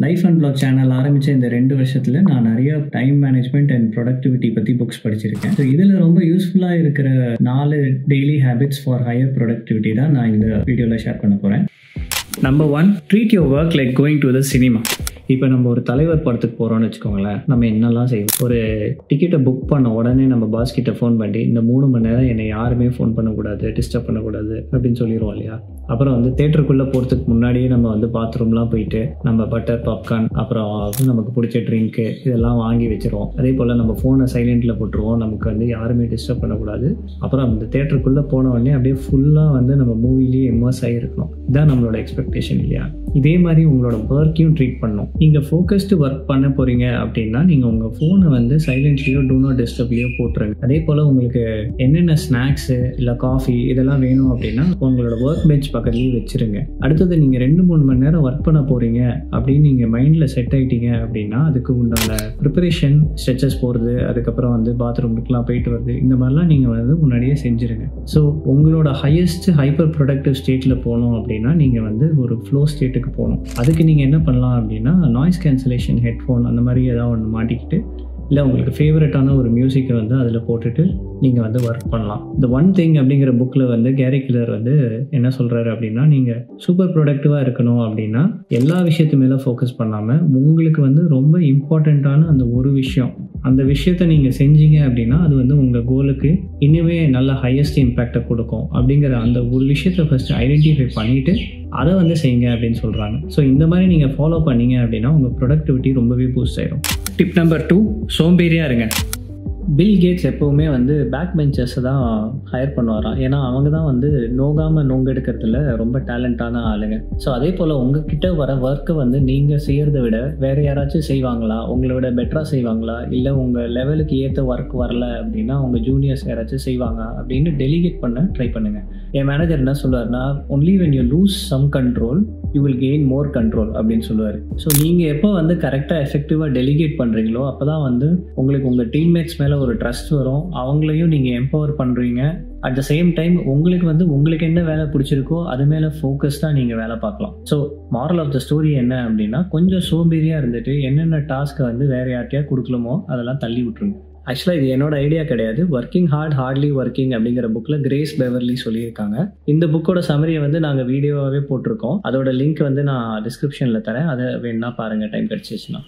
Life and black channel ஆரம்பித்த இந்த 2 வருஷத்தில் நான் நிறைய டைம் மேனேஜ்மெண்ட் அண்ட் ப்ரொடக்டிவிட்டி பற்றி புக்ஸ் படிச்சிருக்கேன். ஸோ இதில் ரொம்ப யூஸ்ஃபுல்லாக இருக்கிற 4 daily habits for higher productivity தான் நான் இந்த வீடியோவில் ஷேர் பண்ண போகிறேன். Number 1, treat your work like going to the cinema. இப்போ நம்ம ஒரு தலைவர் படத்துக்கு போகிறோம்னு வச்சுக்கோங்களேன், நம்ம என்னெல்லாம் செய்வோம். ஒரு டிக்கெட்டை புக் பண்ண உடனே நம்ம பாஸ் கிட்ட ஃபோன் பண்ணி இந்த 3 மணி நேரம் என்னை யாருமே ஃபோன் பண்ணக்கூடாது, டிஸ்டர்ப் பண்ணக்கூடாது அப்படின்னு சொல்லிடுவோம் இல்லையா. அப்புறம் தேட்டருக்குள்ளே போகிறதுக்கு முன்னாடியே நம்ம பாத்ரூம்லாம் போயிட்டு நம்ம பட்டர் பாப்கார்ன் அப்புறம் நமக்கு பிடிச்ச ட்ரிங்க்கு இதெல்லாம் வாங்கி வச்சுருவோம். அதே போல் நம்ம ஃபோனை சைலண்டில் போட்டுருவோம், நமக்கு யாருமே டிஸ்டர்ப் பண்ணக்கூடாது. அப்புறம் அந்த தேட்டருக்குள்ளே போன உடனே அப்படியே ஃபுல்லாக நம்ம மூவிலேயே இமர்ஸ் ஆகிருக்கணும். இதுதான் நம்மளோட எக்ஸ்பெக்டேஷன் இல்லையா. இதே மாதிரி உங்களோட ஒர்க்கையும் ட்ரீட் பண்ணணும். நீங்கள் ஃபோக்கஸ்டு ஒர்க் பண்ண போகிறீங்க அப்படின்னா நீங்கள் உங்கள் ஃபோனை சைலண்ட்லேயோ டூ நாட் டிஸ்டர்ப்லேயோ போட்டுருங்க. அதே போல் உங்களுக்கு என்னென்ன ஸ்நாக்ஸு இல்லை காஃபி இதெல்லாம் வேணும் அப்படின்னா உங்களோட ஒர்க் பெஞ்ச் பக்கத்துலேயே வச்சுருங்க. அடுத்தது நீங்கள் 2-3 மணி நேரம் ஒர்க் பண்ண போகிறீங்க அப்படின்னு நீங்கள் மைண்டில் செட் ஆகிட்டீங்க அப்படின்னா அதுக்கு உண்டான ப்ரிப்பரேஷன், ஸ்ட்ரெச்சஸ் போகிறது, அதுக்கப்புறம் பாத்ரூமுக்குலாம் போயிட்டு வருது, இந்த மாதிரிலாம் நீங்கள் முன்னாடியே செஞ்சுருங்க. ஸோ உங்களோட ஹையஸ்ட் ஹைப்பர் ப்ரொடக்டிவ் ஸ்டேட்டில் போகணும் அப்படின்னா நீங்கள் ஒரு ஃப்ளோ ஸ்டேட்டுக்கு போகணும். அதுக்கு நீங்கள் என்ன பண்ணலாம் அப்படின்னா நாய்ஸ் கேன்சலேஷன் ஹெட்ஃபோன் அந்த மாதிரி ஏதாவது ஒன்று மாட்டிக்கிட்டு இல்லை உங்களுக்கு ஃபேவரட்டான ஒரு மியூசிக்கை அதில் போட்டுட்டு நீங்கள் ஒர்க் பண்ணலாம். இந்த ஒன் திங் அப்படிங்கிற புக்கில் கேரி கில்லர் என்ன சொல்கிறாரு அப்படின்னா, நீங்கள் சூப்பர் ப்ரொடக்டிவாக இருக்கணும் அப்படின்னா எல்லா விஷயத்து மேலே ஃபோக்கஸ் பண்ணாமல் உங்களுக்கு ரொம்ப இம்பார்ட்டண்ட்டான அந்த ஒரு விஷயம், அந்த விஷயத்தை நீங்கள் செஞ்சீங்க அப்படின்னா அது உங்கள் கோலுக்கு இன்னுமே நல்ல ஹையஸ்ட் இம்பேக்டை கொடுக்கும் அப்படிங்கிற அந்த ஒரு விஷயத்தை ஃபஸ்ட்டு ஐடென்டிஃபை பண்ணிவிட்டு அதை செய்யுங்க அப்படின்னு சொல்கிறாங்க. ஸோ இந்த மாதிரி நீங்கள் ஃபாலோ பண்ணீங்க அப்படின்னா உங்கள் ப்ரொடக்டிவிட்டி ரொம்பவே பூஸ்ட் ஆயிடும். டிப் நம்பர் 2, சோம்பேறியாக இருங்க. பில் கேட்ஸ் எப்போவுமே பேக் பெஞ்சர்ஸை தான் ஹையர் பண்ணுவாராம். ஏன்னா அவங்க தான் நோகாமல் நோங்கெடுக்கிறதுல ரொம்ப டேலண்டான ஆளுங்க. ஸோ அதே போல் உங்ககிட்ட வர ஒர்க்கை நீங்கள் செய்கிறத விட வேறு யாராச்சும் செய்வாங்களா, உங்களை விட பெட்டராக செய்வாங்களா, இல்லை உங்கள் லெவலுக்கு ஏற்ற ஒர்க் வரல அப்படின்னா உங்கள் ஜூனியர்ஸ் யாராச்சும் செய்வாங்க அப்படின்னு டெலிகேட் பண்ண ட்ரை பண்ணுங்கள். என் மேனேஜர் என்ன சொல்லுவார்னா, only when you lose some control you will gain more control அப்படின்னு சொல்லுவார். ஸோ நீங்கள் எப்போ கரெக்டாக எஃபெக்டிவாக டெலிகேட் பண்ணுறீங்களோ அப்போ தான் உங்களுக்கு உங்கள் டீம்மேட்ஸ் மேலே ஒரு ட்ரஸ்ட் வரும், அவங்களையும் நீங்கள் எம்பவர் பண்ணுறீங்க. அட் த சேம் டைம் உங்களுக்கு என்ன வேலை பிடிச்சிருக்கோ அது மேலே ஃபோக்கஸ்டாக நீங்கள் வேலை பார்க்கலாம். So moral of the story என்ன அப்படின்னா, கொஞ்சம் சோம்பேறியாக இருந்துட்டு என்னென்ன டாஸ்க்கை வேறு யார்ட்டையா கொடுக்கலுமோ அதெல்லாம் தள்ளி விட்டுருங்க. ஆக்சுவலாக இது என்னோட ஐடியா கிடையாது. ஒர்க்கிங் ஹார்ட் ஹார்ட்லி ஒர்க்கிங் அப்படிங்கிற புக்கில் கிரேஸ் பெவர்லி சொல்லியிருக்காங்க. இந்த புக்கோட சமரியை நாங்கள் வீடியோவாகவே போட்டிருக்கோம். அதோட லிங்க் நான் டிஸ்கிரிப்ஷனில் தரேன், அதை வேணுன்னா பாருங்கள் டைம் கிடச்சிச்சுன்னா.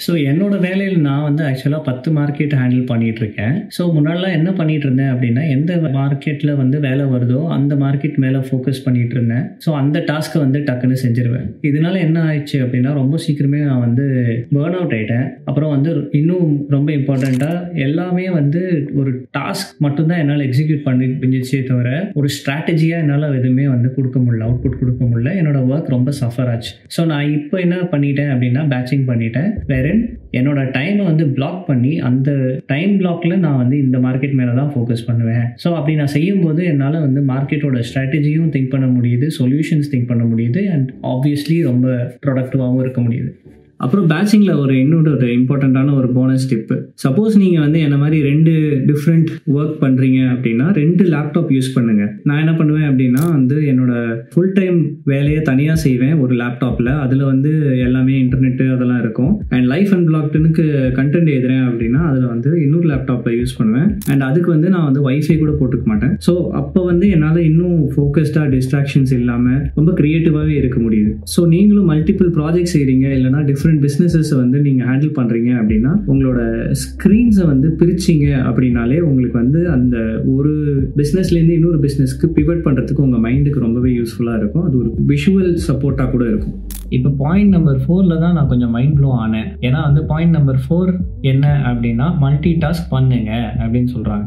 ஸோ என்னோட வேலையில் நான் ஆக்சுவலாக 10 மார்க்கெட் ஹேண்டில் பண்ணிகிட்ருக்கேன். ஸோ முன்னாடிலாம் என்ன பண்ணிகிட்டு இருந்தேன் அப்படின்னா, எந்த மார்க்கெட்டில் வேலை வருதோ அந்த மார்க்கெட் மேலே ஃபோக்கஸ் பண்ணிகிட்டு இருந்தேன். ஸோ அந்த டாஸ்க்கை டக்குன்னு செஞ்சிருவேன். இதனால என்ன ஆயிடுச்சு அப்படின்னா, ரொம்ப சீக்கிரமே நான் பேர்ன் அவுட் ஆகிட்டேன். அப்புறம் இன்னும் ரொம்ப இம்பார்ட்டண்ட்டாக எல்லாமே ஒரு டாஸ்க் மட்டும்தான் என்னால் எக்ஸிக்யூட் பண்ணி முடிஞ்சிச்சே தவிர ஒரு ஸ்ட்ராட்டஜியாக என்னால் எதுவுமே கொடுக்க முடியல, அவுட்புட் கொடுக்க முடியல. என்னோட ஒர்க் ரொம்ப சஃபர் ஆச்சு. ஸோ நான் இப்போ என்ன பண்ணிட்டேன் அப்படின்னா, பேட்சிங் பண்ணிட்டேன். என்னோட டைமை பிளாக் பண்ணி அந்த டைம் பிளாக்ல நான் இந்த மார்க்கெட் மேலே தான் ஃபோக்கஸ் பண்ணுவேன். ஸோ அப்படி நான் செய்யும்போது என்னால் மார்க்கெட்டோட ஸ்ட்ராட்டஜியும் திங்க் பண்ண முடியுது, சொல்யூஷன்ஸ் திங்க் பண்ண முடியுது, அண்ட் ஆப்வியஸ்லி ரொம்ப ப்ரொடக்டிவாகவும் இருக்க முடியுது. அப்புறம் பேட்சிங்கில் இன்னொரு இம்பார்ட்டண்ட்டான ஒரு போனஸ் டிப்பு. சப்போஸ் நீங்கள் என்ன மாதிரி 2 டிஃப்ரெண்ட் ஒர்க் பண்ணுறீங்க அப்படின்னா 2 லேப்டாப் யூஸ் பண்ணுங்கள். நான் என்ன பண்ணுவேன் அப்படின்னா என்னோட ஃபுல் டைம் வேலையை தனியாக செய்வேன் ஒரு லேப்டாப்பில். அதில் எல்லாமே இன்டர்நெட்டு அதெல்லாம் இருக்கும். அண்ட் லைஃப் அண்ட் பிளாக்டுனுக்கு கண்டென்ட் எழுதுறேன் அப்படின்னா அதில் இன்னொரு லேப்டாப்பில் யூஸ் பண்ணுவேன். அண்ட் அதுக்கு நான் வைஃபை கூட போட்டுக்க மாட்டேன். ஸோ அப்போ என்னால் இன்னும் ஃபோக்கஸ்டாக டிஸ்ட்ராக்ஷன்ஸ் இல்லாமல் ரொம்ப க்ரியேட்டிவாகவே இருக்க முடியுது. ஸோ நீங்களும் மல்டிபிள் ப்ராஜெக்ட் செய்கிறீங்க இல்லைனா டிஃப்ரெண்ட் பிசினஸஸ் நீங்கள் ஹேண்டில் பண்ணுறீங்க அப்படின்னா உங்களோட ஸ்க்ரீன்ஸை பிரிச்சிங்க அப்படின்னாலே உங்களுக்கு அந்த ஒரு பிஸ்னஸ்லேருந்து இன்னொரு பிஸ்னஸ்க்கு பிவட் பண்ணுறதுக்கு உங்கள் மைண்டுக்கு ரொம்பவே யூஸ்ஃபுல்லாக இருக்கும். அது ஒரு விஷுவல் சப்போர்ட்டாக கூட இருக்கும். இப்போ பாயிண்ட் நம்பர் 4ல தான் நான் கொஞ்சம் மைண்ட் ப்ளோ ஆனேன். ஏன்னா பாயிண்ட் நம்பர் 4 என்ன அப்படின்னா, மல்டி டாஸ்க் பண்ணுங்க அப்படின்னு சொல்கிறாங்க.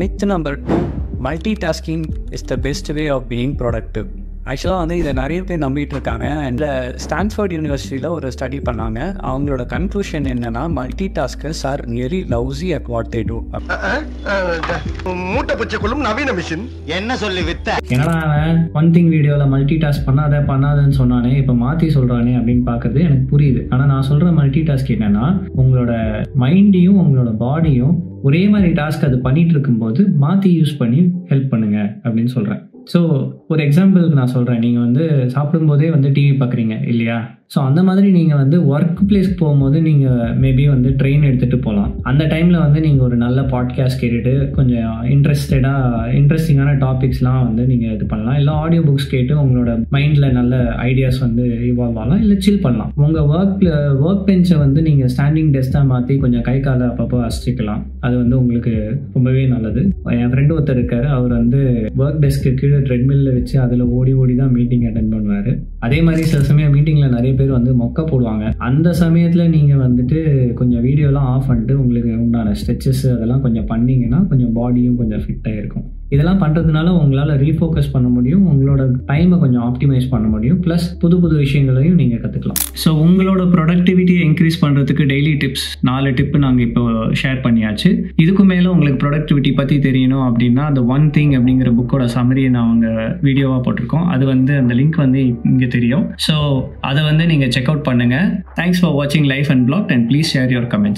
Myth number 2, multitasking is the best way of being productive. ஆக்சுவலாக இதை நிறைய பேர் நம்பிட்டு இருக்காங்க. அண்ட் ஸ்டான்ஃபோர்ட் யூனிவர்சிட்டியில் ஒரு ஸ்டடி பண்ணாங்க. அவங்களோட கன்க்ளூஷன் என்னன்னா, multi taskers are very lousy at what they do. மூட்டை பச்சை கொள்ளும் நவீன மிஷின் என்ன சொல்லி வித்த என்னடா ஒன் திங் வீடியோவில் மல்டி டாஸ்க் பண்ணாதன்னு சொன்னானே, இப்போ மாற்றி சொல்கிறானே அப்படின்னு பார்க்குறது எனக்கு புரியுது. ஆனால் நான் சொல்கிற மல்டி டாஸ்க் என்னன்னா, உங்களோட மைண்டையும் உங்களோட பாடியும் ஒரே மாதிரி டாஸ்க் அது பண்ணிட்டு இருக்கும்போது மாற்றி யூஸ் பண்ணி ஹெல்ப் பண்ணுங்க அப்படின்னு சொல்கிறேன். ஸோ ஒரு எக்ஸாம்பிளுக்கு நான் சொல்கிறேன், நீங்கள் வந்து சாப்பிடும்போதே வந்து டிவி பார்க்குறீங்க இல்லையா? ஸோ அந்த மாதிரி நீங்கள் வந்து ஒர்க் பிளேஸ்க்கு போகும்போது நீங்கள் மேபி வந்து ட்ரெயின் எடுத்துகிட்டு போகலாம். அந்த டைமில் வந்து நீங்கள் ஒரு நல்ல பாட்காஸ்ட் கேட்டுட்டு கொஞ்சம் இன்ட்ரெஸ்டிங்கான டாபிக்ஸ்லாம் வந்து நீங்கள் இது பண்ணலாம். இல்லை ஆடியோ புக்ஸ் கேட்டு உங்களோட மைண்டில் நல்ல ஐடியாஸ் வந்து இவால்வ் ஆகலாம். இல்லை சில் பண்ணலாம். உங்கள் ஒர்க் பெஞ்சை வந்து நீங்கள் ஸ்டாண்டிங் டெஸ்ட்டாக மாற்றி கொஞ்சம் கை காலை அப்பப்போ அசைச்சிக்கலாம். அது வந்து உங்களுக்கு ரொம்பவே நல்லது. என் ஃப்ரெண்டு ஒருத்தர் இருக்காரு, அவர் வந்து ஒர்க் டெஸ்க்கு கீழே ட்ரெட்மில்ல வச்சு அதில் ஓடி தான் மீட்டிங் அட்டென்ட் பண்ணுவார். அதே மாதிரி சில சமயம் மீட்டிங்கில் நிறைய பேர் வந்து மொக்க போடுவாங்க. அந்த சமயத்தில் நீங்கள் வந்துட்டு கொஞ்சம் வீடியோலாம் ஆஃப் பண்ணிட்டு உங்களுக்கு உண்டான ஸ்ட்ரெச்சஸ் அதெல்லாம் கொஞ்சம் பண்ணிங்கன்னா கொஞ்சம் பாடியும் கொஞ்சம் ஃபிட்டாக இருக்கும். இதெல்லாம் பண்ணுறதுனால உங்களால் ரீஃபோக்கஸ் பண்ண முடியும், உங்களோட டைமை கொஞ்சம் ஆப்டிமைஸ் பண்ண முடியும், ப்ளஸ் புது விஷயங்களையும் நீங்கள் கற்றுக்கலாம். ஸோ உங்களோட ப்ரொடக்டிவிட்டியை இன்க்ரீஸ் பண்ணுறதுக்கு டெய்லி டிப்ஸ் 4 டிப்பு நாங்கள் இப்போ ஷேர் பண்ணியாச்சு. இதுக்கு மேலே உங்களுக்கு ப்ரொடக்டிவிட்டி பற்றி தெரியணும் அப்படின்னா அந்த ஒன் திங் அப்படிங்கிற புக்கோட சம்மரியை நான் உங்கள் வீடியோவாக போட்டிருக்கோம். அது வந்து அந்த லிங்க் வந்து இங்கே தெரியும். ஸோ அதை வந்து நீங்கள் செக் அவுட் பண்ணுங்கள். தேங்க்ஸ் ஃபார் வாட்சிங் life and blog and please share your comments.